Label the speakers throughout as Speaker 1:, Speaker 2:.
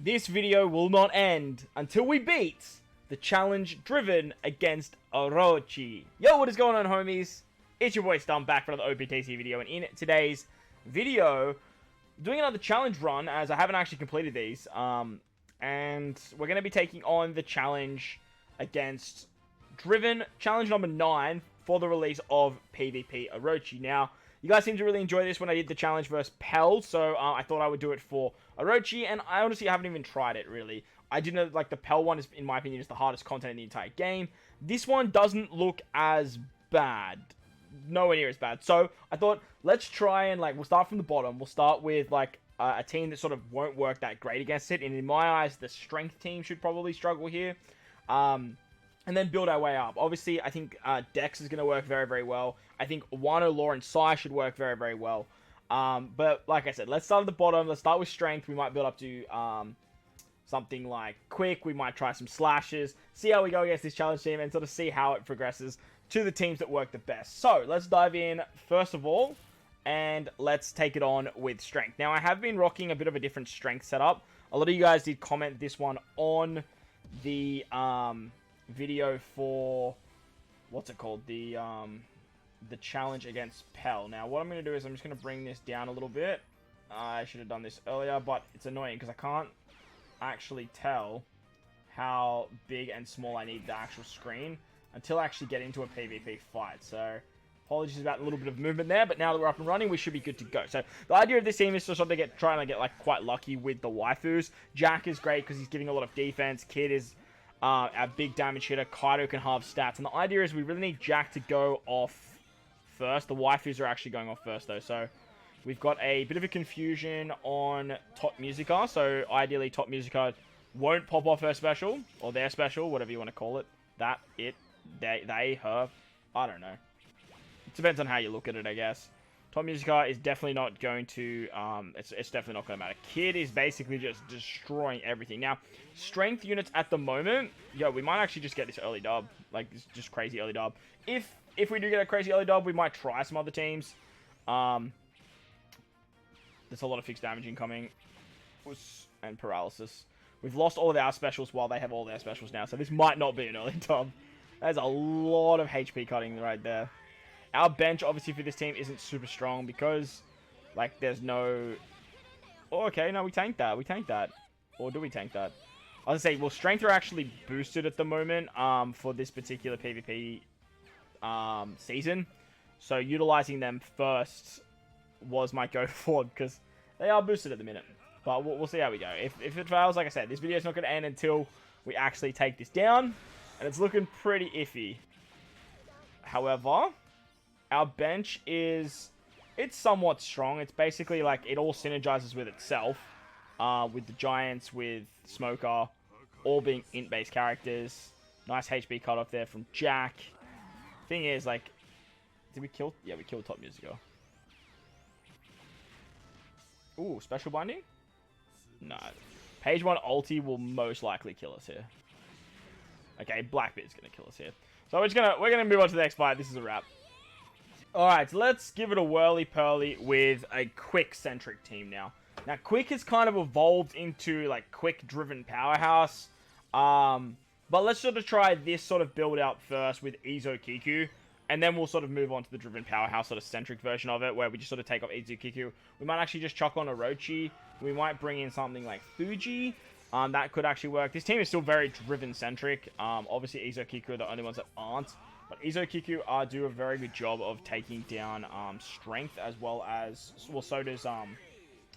Speaker 1: This video will not end until we beat the challenge driven against OROCHI. Yo, what is going on, homies? It's your boy Stump back for another OPTC video, and in today's video, doing another challenge run as I haven't actually completed these. And we're going to be taking on the challenge against Driven, challenge number 9 for the release of PvP OROCHI. Now, you guys seem to really enjoy this when I did the challenge versus Pell, so I thought I would do it for OROCHI, and I honestly haven't even tried it, really. I did know, like, the Pell one, is, in my opinion, is the hardest content in the entire game. This one doesn't look as bad. Nowhere near as bad. So, I thought, let's try and, like, we'll start from the bottom. We'll start with, like, a team that sort of won't work that great against it, and in my eyes, the strength team should probably struggle here. And then build our way up. Obviously, I think Dex is going to work very, very well. I think Wano, Law, and Sai should work very, very well. But like I said, let's start at the bottom. Let's start with strength. We might build up to something like quick. We might try some slashes. See how we go against this challenge team and sort of see how it progresses to the teams that work the best. So let's dive in first of all. And let's take it on with strength. Now, I have been rocking a bit of a different strength setup. A lot of you guys did comment this one on the video for, what's it called, the challenge against Pell. Now, what I'm going to do is I'm just going to bring this down a little bit. I should have done this earlier, but it's annoying because I can't actually tell how big and small I need the actual screen until I actually get into a PvP fight. So, apologies about a little bit of movement there, but now that we're up and running, we should be good to go. So, the idea of this team is to sort of trying to get like quite lucky with the waifus. Jack is great because he's giving a lot of defense. Kid is our big damage hitter. Kaido can halve stats. And the idea is we really need Jack to go off first. The waifus are actually going off first, though. So we've got a bit of a confusion on Top Musica. So ideally, Top Musica won't pop off her special. Or their special, whatever you want to call it. That, it, they, her. I don't know. It depends on how you look at it, I guess. Top Musica is definitely not going to, it's definitely not going to matter. Kid is basically just destroying everything. Now, strength units at the moment, yo, we might actually just get this early dub. Like, it's just crazy early dub. If we do get a crazy early dub, we might try some other teams. There's a lot of fixed damage incoming. And paralysis. We've lost all of our specials while they have all their specials now, so this might not be an early dub. There's a lot of HP cutting right there. Our bench, obviously, for this team isn't super strong because, like, there's no... Oh, okay, no, we tanked that. We tanked that. Or do we tank that? I was going to say, well, strength are actually boosted at the moment for this particular PvP season. So, utilizing them first was my go forward because they are boosted at the minute. But we'll see how we go. If it fails, like I said, this video is not going to end until we actually take this down. And it's looking pretty iffy. However... Our bench is, it's somewhat strong. It's basically like it all synergizes with itself. With the Giants, with Smoker, all being int-based characters. Nice HP cutoff there from Jack. Thing is, like, did we kill? Yeah, we killed Top Musica. Ooh, special binding? No. Page 1 ulti will most likely kill us here. Okay, Blackbeard's gonna kill us here. So we're gonna move on to the next fight. This is a wrap. Alright, so let's give it a whirly-pearly with a quick-centric team now. Now, quick has kind of evolved into, like, quick-driven powerhouse. But let's sort of try this sort of build-out first with Izo-Kiku. And then we'll sort of move on to the driven powerhouse sort of centric version of it, where we just sort of take off Izo-Kiku. We might actually just chuck on OROCHI. We might bring in something like Fuji. That could actually work. This team is still very driven-centric. Obviously, Izo-Kiku are the only ones that aren't. But Izo-Kiku do a very good job of taking down strength as well as... Well, so does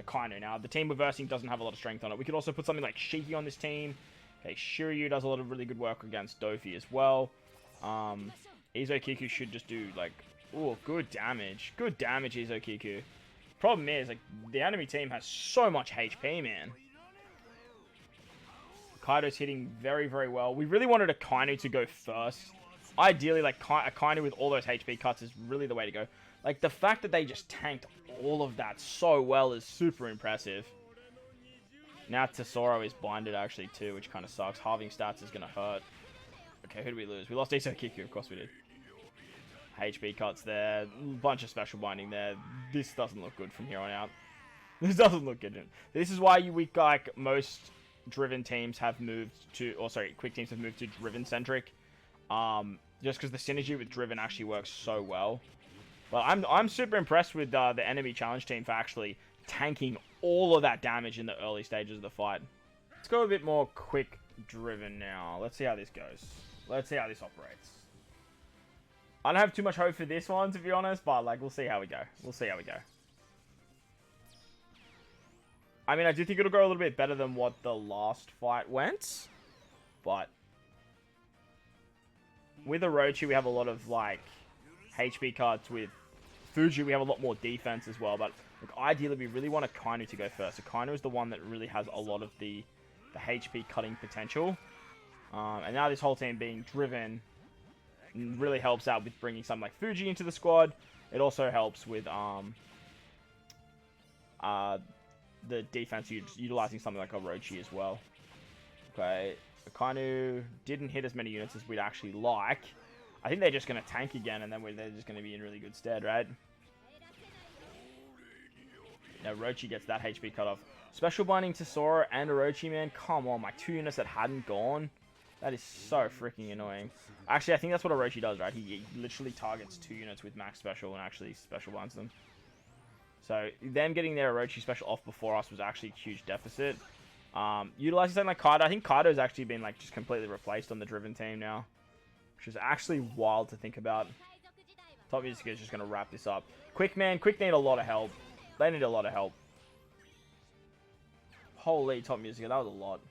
Speaker 1: Akainu. Now, the team we're versing doesn't have a lot of strength on it. We could also put something like Shiki on this team. Okay, Shiryu does a lot of really good work against Dofi as well. Izo-Kiku should just do, like... Ooh, good damage. Good damage, Izo-Kiku. Problem is, like, the enemy team has so much HP, man. Kaido's hitting very, very well. We really wanted Akainu to go first. Ideally, like, Akainu with all those HP cuts is really the way to go. Like, the fact that they just tanked all of that so well is super impressive. Now Tesoro is blinded, actually, too, which kind of sucks. Halving stats is going to hurt. Okay, who did we lose? We lost Izo-Kiku, of course we did. HP cuts there. Bunch of special binding there. This doesn't look good from here on out. This doesn't look good. This is why we, like, most driven teams have moved to, or sorry, quick teams have moved to driven centric. Just because the synergy with driven actually works so well. But I'm super impressed with the enemy challenge team for actually tanking all of that damage in the early stages of the fight. Let's go a bit more quick driven now. Let's see how this goes. Let's see how this operates. I don't have too much hope for this one, to be honest, but like we'll see how we go. We'll see how we go. I mean, I do think it'll go a little bit better than what the last fight went, but with Orochi we have a lot of like HP cards. With Fuji we have a lot more defense as well, but look, ideally we really want Akainu to go first. Akainu is the one that really has a lot of the HP cutting potential, and now this whole team being driven really helps out with bringing something like Fuji into the squad. It also helps with the defense utilizing something like Orochi as well. Okay, Akainu didn't hit as many units as we'd actually like. I think they're just going to tank again, and then they're just going to be in really good stead, right? Now Orochi gets that HP cut off. Special binding to Sora and Orochi, man. Come on, my 2 units that hadn't gone. That is so freaking annoying. Actually, I think that's what Orochi does, right? He literally targets 2 units with max special and actually special binds them. So, them getting their Orochi special off before us was actually a huge deficit. Utilizing something like Kaido. I think Kaido's actually been like just completely replaced on the driven team now, which is actually wild to think about. Top Music is just going to wrap this up. Quick need a lot of help. They need a lot of help. Holy, Top Music, that was a lot.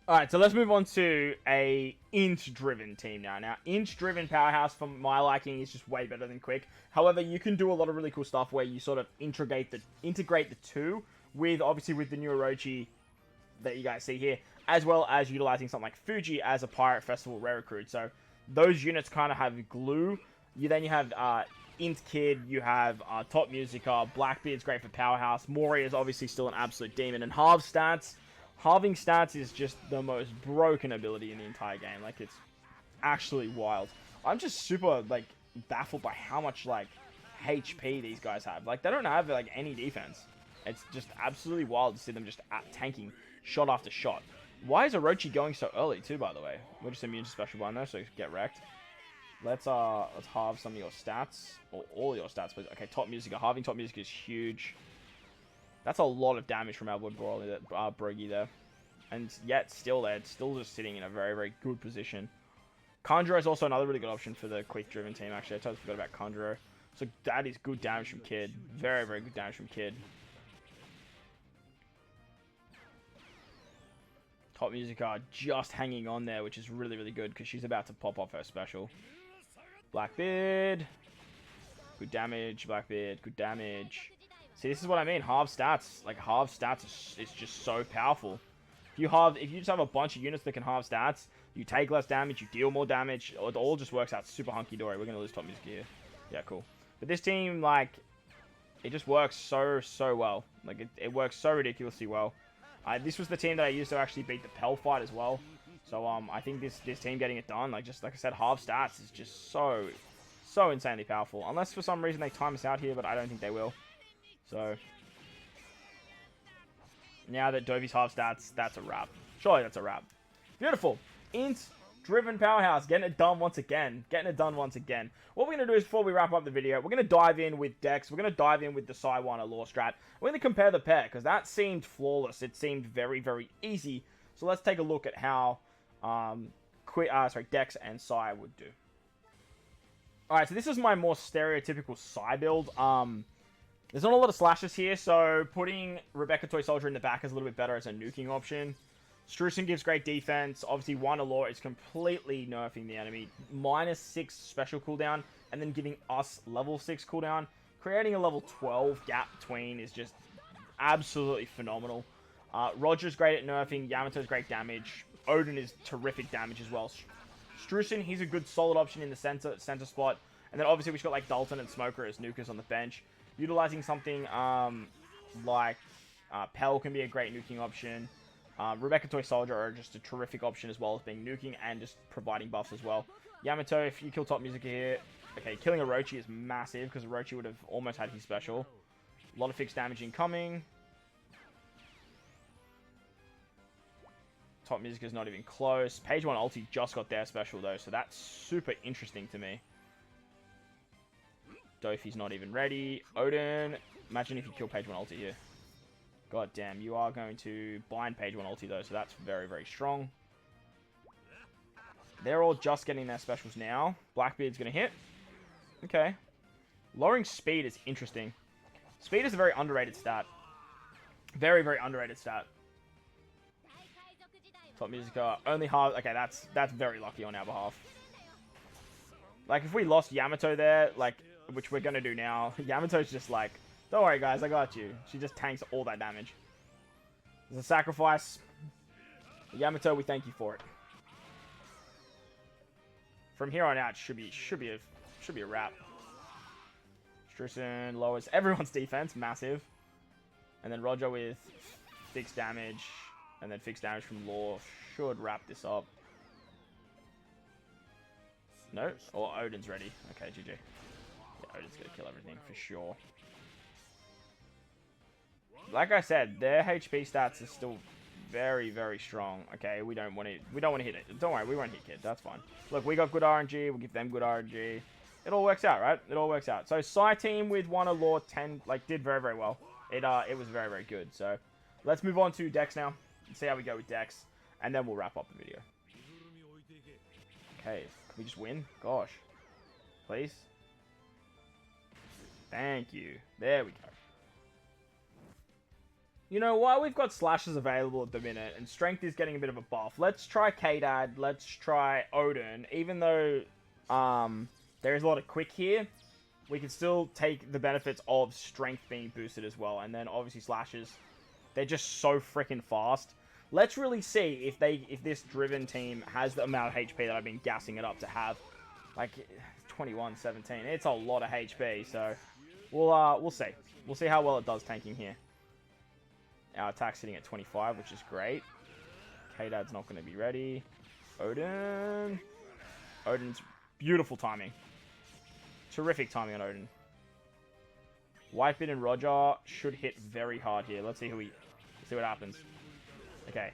Speaker 1: Alright, so let's move on to a int-driven team now. Now, int-driven powerhouse, for my liking, is just way better than quick. However, you can do a lot of really cool stuff where you sort of integrate the two with, obviously, with the new Orochi that you guys see here, as well as utilizing something like Fuji as a Pirate Festival rare recruit. So, those units kind of have glue. Then you have Int Kid, you have Top Musica, Blackbeard's great for powerhouse, Mori is obviously still an absolute demon, and halve stats. Halving stats is just the most broken ability in the entire game. Like, it's actually wild. I'm just super, like, baffled by how much, like, HP these guys have. Like, they don't have, like, any defense. It's just absolutely wild to see them just tanking shot after shot. Why is Orochi going so early, too, by the way? We're just immune to special bind, though, so get wrecked. Let's halve some of your stats. Or all your stats, please. Okay, Top Music. Halving Top Music is huge. That's a lot of damage from our Wood Brogy there. And yet, still there. It's still just sitting in a very, very good position. Kanjuro is also another really good option for the quick-driven team, actually. I totally forgot about Kanjuro. So that is good damage from Kid. Very, very good damage from Kid. Top Music are just hanging on there, which is really, really good, because she's about to pop off her special. Blackbeard. Good damage, Blackbeard. Good damage. See, this is what I mean. Halve stats. Like, halve stats is just so powerful. If you just have a bunch of units that can halve stats, you take less damage, you deal more damage. It all just works out super hunky-dory. We're going to lose Top Music here. Yeah, cool. But this team, like, it just works so well. Like, it works so ridiculously well. This was the team that I used to actually beat the Pell fight as well. So, I think this team getting it done, like, just like I said, halve stats is just so insanely powerful. Unless for some reason they time us out here, but I don't think they will. So, now that Dovi's half stats, that's a wrap. Surely that's a wrap. Beautiful. Int-driven powerhouse. Getting it done once again. What we're going to do is, before we wrap up the video, we're going to dive in with decks. We're going to dive in with the Sci-1 Law strat. We're going to compare the pair, because that seemed flawless. It seemed very, very easy. So let's take a look at how Dex and Sci would do. Alright, so this is my more stereotypical Sci build. There's not a lot of slashes here, so putting Rebecca Toy Soldier in the back is a little bit better as a nuking option. Strusen gives great defense. Obviously, 1 Alot is completely nerfing the enemy. -6 special cooldown, and then giving us level 6 cooldown. Creating a level 12 gap between is just absolutely phenomenal. Roger's great at nerfing. Yamato's great damage. Odin is terrific damage as well. Strusen, he's a good solid option in the center spot. And then obviously we've got like Dalton and Smoker as nukers on the bench. Utilizing something like Pell can be a great nuking option. Rebecca Toy Soldier are just a terrific option as well as being nuking and just providing buffs as well. Yamato, if you kill Top Music here, okay, killing Orochi is massive because Orochi would have almost had his special. A lot of fixed damage incoming. Top Music is not even close. Page 1 ulti just got their special though, so that's super interesting to me. Dofi's not even ready. Odin, imagine if you kill Page 1 ulti here. God damn, you are going to blind Page 1 ulti though, so that's very, very strong. They're all just getting their specials now. Blackbeard's going to hit. Okay. Lowering speed is interesting. Speed is a very underrated stat. Very, very underrated stat. Top Musica, only half. Okay, that's very lucky on our behalf. Like, if we lost Yamato there, like, which we're going to do now, Yamato's just like, don't worry, guys, I got you. She just tanks all that damage. There's a sacrifice. Yamato, we thank you for it. From here on out, should be a wrap. Strusen lowers everyone's defense, massive. And then Roger with fixed damage. And then fixed damage from Law should wrap this up. No? Or Odin's ready. Okay, GG. Yeah, Odin's gonna kill everything for sure. Like I said, their HP stats are still very, very strong. Okay, we don't want to hit it. Don't worry, we won't hit kid. That's fine. Look, we got good RNG. We'll give them good RNG. It all works out, right? It all works out. So Psy team with 1 Law 10 like did very, very well. It was very, very good. So let's move on to Dex now. See how we go with Dex, and then we'll wrap up the video. Okay, can we just win? Gosh. Please. Thank you. There we go. You know, while we've got slashes available at the minute, and strength is getting a bit of a buff, let's try K-Dad, let's try Odin. Even though there is a lot of quick here, we can still take the benefits of strength being boosted as well. And then obviously slashes, they're just so freaking fast. Let's really see if this driven team has the amount of HP that I've been gassing it up to have. Like 21, 17. It's a lot of HP, so we'll see. We'll see how well it does tanking here. Our attack's sitting at 25, which is great. K-Dad's not going to be ready. Odin. Odin's beautiful timing. Terrific timing on Odin. Whitebeard and Roger should hit very hard here. Let's see what happens. Okay.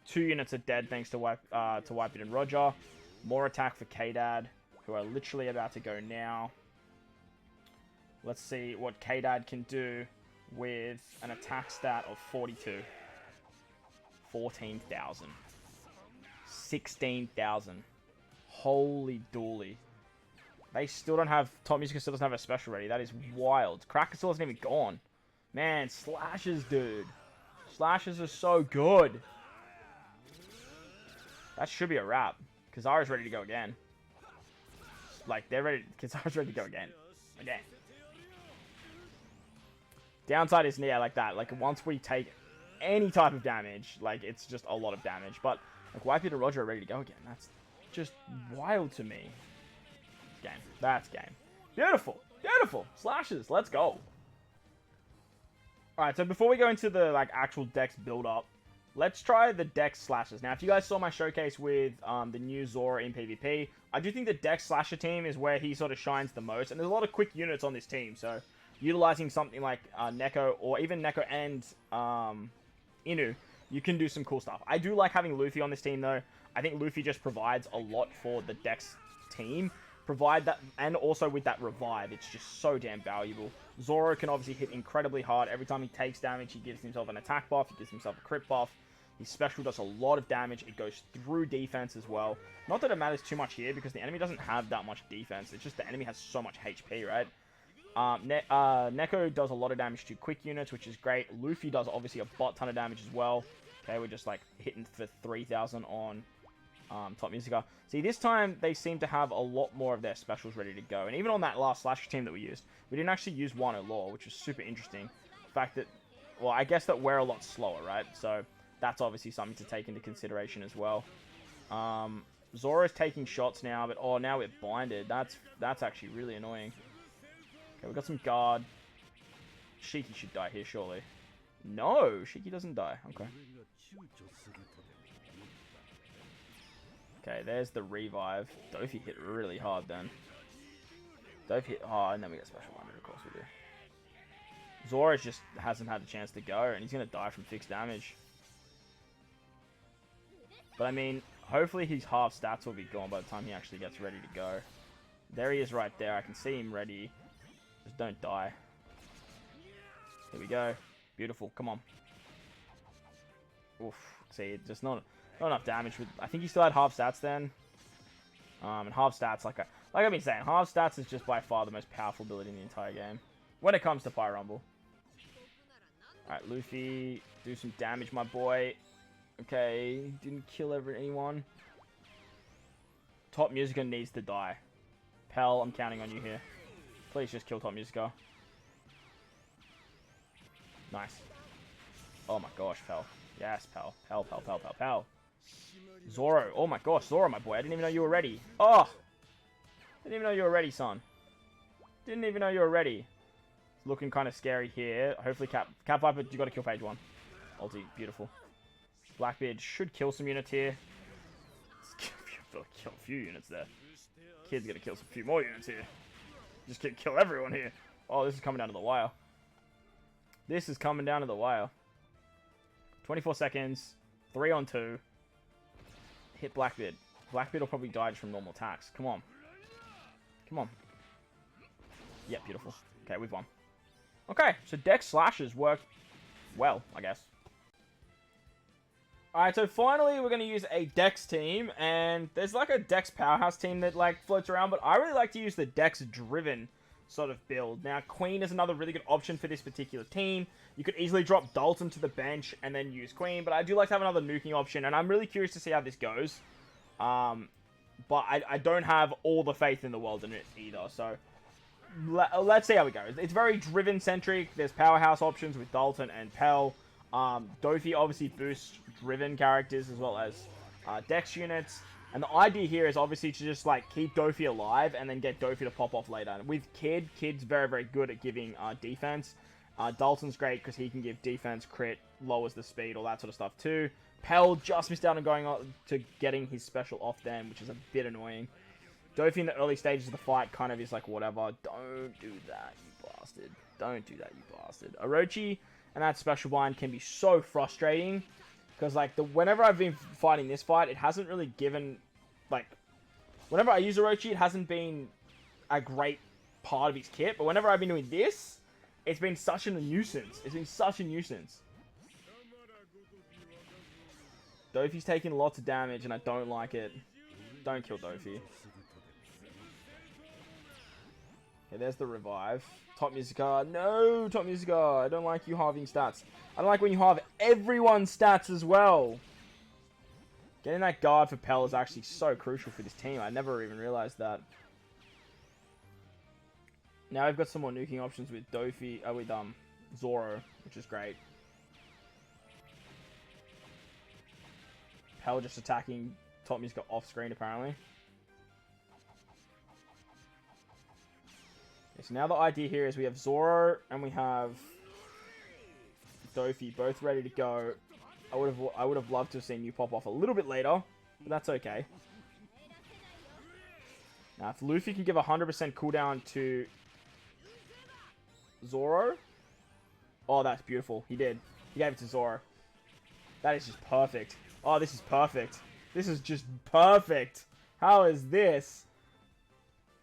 Speaker 1: 2 units are dead thanks to Whitebeard and Roger. More attack for K-Dad, who are literally about to go now. Let's see what K-Dad can do with an attack stat of 42. 14,000. 16,000. Holy dooly. They still don't have... Top Music still doesn't have a special ready. That is wild. Cracker still hasn't even gone. Man, slashes, dude. Slashes are so good. That should be a wrap. Kazara's ready to go again. Like, they're ready... Kazara's ready to go again. Again. Downside is, yeah, like that. Like, once we take any type of damage, like, it's just a lot of damage. But, like, Whitebeard and Roger are ready to go again. That's just wild to me. Game. That's game. Beautiful. Beautiful. Slashes. Let's go. Alright, so before we go into the, like, actual Dex build-up, let's try the Dex slashes. Now, if you guys saw my showcase with the new Zora in PvP, I do think the Dex slasher team is where he sort of shines the most. And there's a lot of quick units on this team, so utilizing something like Neko, or even Neko and Inu, you can do some cool stuff. I do like having Luffy on this team, though. I think Luffy just provides a lot for the Dex team. Provide that, and also with that revive, it's just so damn valuable. Zoro can obviously hit incredibly hard. Every time he takes damage, he gives himself an attack buff, he gives himself a crit buff. His special does a lot of damage. It goes through defense as well. Not that it matters too much here, because the enemy doesn't have that much defense. It's just the enemy has so much HP, right? Neko does a lot of damage to quick units, which is great. Luffy does obviously a butt ton of damage as well. Okay, we're just like hitting for 3,000 on Top Musica. See, this time they seem to have a lot more of their specials ready to go. And even on that last Slasher team that we used, we didn't actually use Wano Law, which was super interesting. The fact that, well, I guess that we're a lot slower, right? So that's obviously something to take into consideration as well. Zoro's taking shots now, but oh, now we're blinded. That's actually really annoying. Okay, we've got some guard. Shiki should die here, surely. No, Shiki doesn't die. Okay. Okay, there's the revive. Dofi hit really hard then. Dofi hit hard, and then we get special wonder, of course we do. Zoro just hasn't had a chance to go, and he's going to die from fixed damage. But I mean, hopefully his half stats will be gone by the time he actually gets ready to go. There he is right there. I can see him ready. Just don't die. Here we go. Beautiful. Come on. Oof. See, just not enough damage. I think he still had half stats then. And half stats, like I've been saying, half stats is just by far the most powerful ability in the entire game when it comes to Fire Rumble. Alright, Luffy, do some damage, my boy. Okay, didn't kill anyone. Top Musica needs to die. Pell, I'm counting on you here. Please just kill Top Musica. Nice. Oh my gosh, Pell. Yes, Pell. Pell. Zoro. Oh my gosh, Zoro, my boy. I didn't even know you were ready. Oh! Didn't even know you were ready, son. Didn't even know you were ready. It's looking kind of scary here. Hopefully, Cat Viper, you got to kill page 1. Ulti, beautiful. Blackbeard should kill some units here. Kill a few units there. Kid's gonna kill some few more units here. Just kill everyone here. Oh, this is coming down to the wire. This is coming down to the wire. 24 seconds. 3 on 2. Hit Blackbeard. Blackbeard will probably die just from normal attacks. Come on. Come on. Yeah, beautiful. Okay, we've won. Okay, so Dex Slashes worked well, I guess. Alright, so finally we're going to use a Dex team, and there's like a Dex Powerhouse team that like floats around, but I really like to use the Dex Driven sort of build. Now, Queen is another really good option for this particular team. You could easily drop Dalton to the bench and then use Queen, but I do like to have another nuking option, and I'm really curious to see how this goes. But I don't have all the faith in the world in it either, so let's see how it goes. It's very Driven-centric. There's Powerhouse options with Dalton and Pell. Dofi obviously boosts Driven characters as well as Dex units. And the idea here is obviously to just like keep Dofi alive and then get Dofi to pop off later. And with Kid's very, very good at giving defense. Dalton's great because he can give defense, crit, lowers the speed, all that sort of stuff too. Pell just missed out on going on to getting his special off them, which is a bit annoying. Dofi in the early stages of the fight kind of is like, whatever. Don't do that, you bastard. Don't do that, you bastard. Orochi and that special bind can be so frustrating. Because, like, whenever I've been fighting this fight, it hasn't really given, like, whenever I use Orochi, it hasn't been a great part of his kit. But whenever I've been doing this, it's been such a nuisance. It's been such a nuisance. Dofi's taking lots of damage, and I don't like it. Don't kill Dofi. Okay, there's the revive. Top Musica. No, Top Musica. I don't like you halving stats. I don't like when you halve everyone's stats as well. Getting that guard for Pell is actually so crucial for this team. I never even realized that. Now we've got some more nuking options with Dofi, with Zoro, which is great. Pell just attacking Top Musica off screen apparently. So now the idea here is we have Zoro and we have Dofi both ready to go. I would have loved to have seen you pop off a little bit later, but that's okay. Now if Luffy can give 100% cooldown to Zoro, oh that's beautiful. He did. He gave it to Zoro. That is just perfect. Oh, this is perfect. This is just perfect. How is this?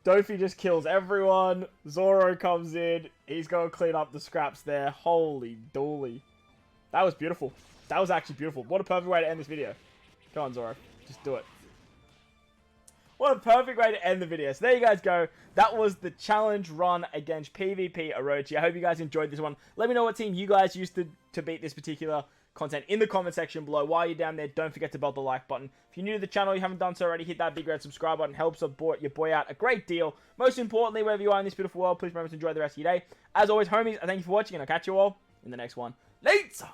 Speaker 1: Dofi just kills everyone. Zoro comes in. He's going to clean up the scraps there. Holy dooly. That was beautiful. That was actually beautiful. What a perfect way to end this video. Come on, Zoro. Just do it. What a perfect way to end the video. So there you guys go. That was the challenge run against PvP Orochi. I hope you guys enjoyed this one. Let me know what team you guys used to beat this particular content in the comment section below. While you're down there, don't forget to belt the like button. If you're new to the channel, you haven't done so already, hit that big red subscribe button. Helps support your boy out a great deal. Most importantly, wherever you are in this beautiful world, please remember to enjoy the rest of your day. As always, homies, I thank you for watching, and I'll catch you all in the next one. Later!